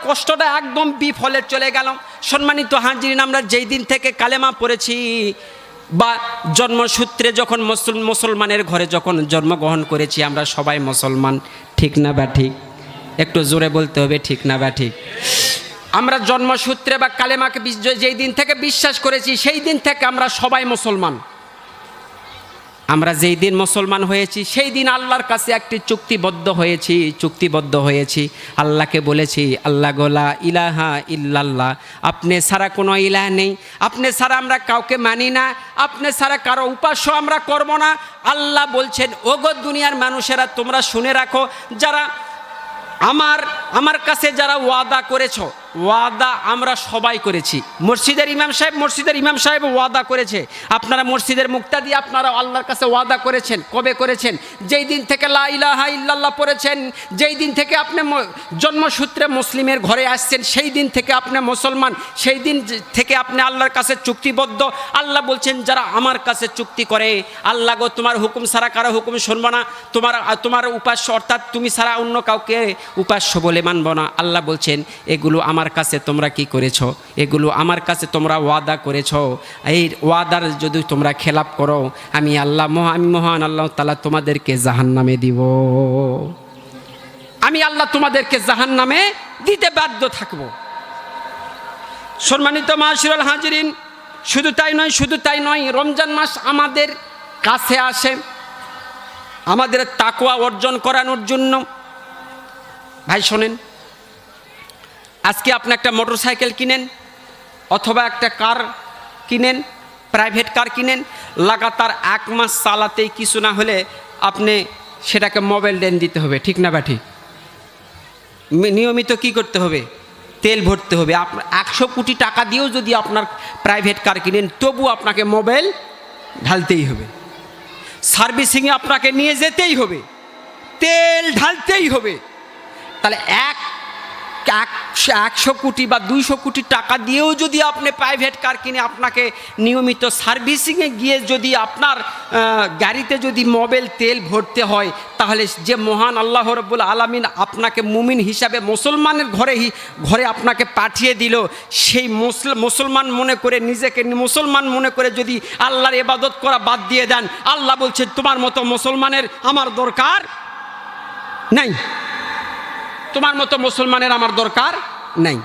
কষ্টটা একদম বিফলে চলে গেল। সম্মানিত হাজিরিন, আমরা যেই দিন থেকে কালেমা পড়েছি বা জন্মসূত্রে যখন মুসলমানের ঘরে যখন জন্মগ্রহণ করেছি, আমরা সবাই মুসলমান, ঠিক না বা ঠিক? একটু জোরে বলতে হবে, ঠিক না বা ঠিক? আমরা জন্মসূত্রে বা কালেমাকে যেই দিন থেকে বিশ্বাস করেছি সেই দিন থেকে আমরা সবাই মুসলমান। আমরা যেই দিন মুসলমান হয়েছি সেই দিন আল্লাহর কাছে একটি চুক্তিবদ্ধ হয়েছি। আল্লাহকে বলেছি, আল্লাহ গোলা ইলাহা ইল্লাল্লাহ, আপনি ছাড়া কোনো ইলাহ নেই, আপনি ছাড়া আমরা কাউকে মানি না, আপনি ছাড়া কারো উপাস্য আমরা করব না। আল্লাহ বলছেন, ওগো দুনিয়ার মানুষেরা, তোমরা শুনে রাখো, যারা আমার কাছে যারা ওয়াদা করেছো, ওয়াদা আমরা সবাই করেছি। মসজিদের ইমাম সাহেব ওয়াদা করেছে, আপনারা মসজিদের মুক্তাদি আপনারা আল্লাহর কাছে ওয়াদা করেছেন। কবে করেছেন? যেই দিন থেকে লা ইলাহা ইল্লাল্লাহ পড়েছেন, যেই দিন থেকে আপনি জন্মসূত্রে মুসলিমের ঘরে আসছেন, সেই দিন থেকে আপনি মুসলমান, সেই দিন থেকে আপনি আল্লাহর কাছে চুক্তিবদ্ধ। আল্লাহ বলছেন, যারা আমার কাছে চুক্তি করে, আল্লাহ গো তোমার হুকুম ছাড়া কারো হুকুম শুনবো না, তোমার উপাস্য অর্থাৎ তুমি ছাড়া অন্য কাউকে উপাস্য বলে মানব না। আল্লাহ বলছেন, এগুলো আমার কাছে তোমরা কি করেছো? এগুলো আমার কাছে তোমরা ওয়াদা করেছো। এই ওয়াদার যদি তোমরা খেলাপ করো, আমি মহান আল্লাহ তাআলা তোমাদেরকে জাহান্নামে দিব। আমি আল্লাহ তোমাদেরকে জাহান্নামে দিতে বাধ্য থাকব। সম্মানিত মাশাআল্লাহ হাজিরিন, শুধু তাই নয়, রমজান মাস আমাদের কাছে আসে আমাদের তাকওয়া অর্জন করানোর জন্য। ভাই শোনেন, আজকে আপনি একটা মোটরসাইকেল কিনেন অথবা একটা কার কিনেন, প্রাইভেট কার কিনেন, লাগাতার 1 মাস চালাতেই কিছু না হলে আপনি সেটাকে মোবাইল ডেন দিতে হবে, ঠিক না বা ঠিক? নিয়মিত কি করতে হবে? তেল ভরতে হবে। আপনার 100 কোটি টাকা দিয়েও যদি আপনার প্রাইভেট কার কিনেন, তবু আপনাকে মোবাইল ঢালতেই হবে, সার্ভিসিংয়ে আপনাকে নিয়ে যেতেই হবে, তেল ঢালতেই হবে। তাহলে 100 কোটি বা 200 কোটি টাকা দিয়েও যদি আপনি প্রাইভেট কার কিনে আপনাকে নিয়মিত সার্ভিসিংয়ে গিয়ে যদি আপনার গাড়িতে যদি মোবাইল তেল ভরতে হয়, তাহলে যে মহান আল্লাহ রাব্বুল আলামিন আপনাকে মুমিন হিসাবে মুসলমানের ঘরে আপনাকে পাঠিয়ে দিল, সেই মুসলমান মনে করে নিজেকে মুসলমান মনে করে যদি আল্লাহর ইবাদত করা বাদ দিয়ে দেন, আল্লাহ বলছেন তোমার মতো মুসলমানের আমার দরকার নাই, তোমার মতো মুসলমানের আমার দরকার নাই।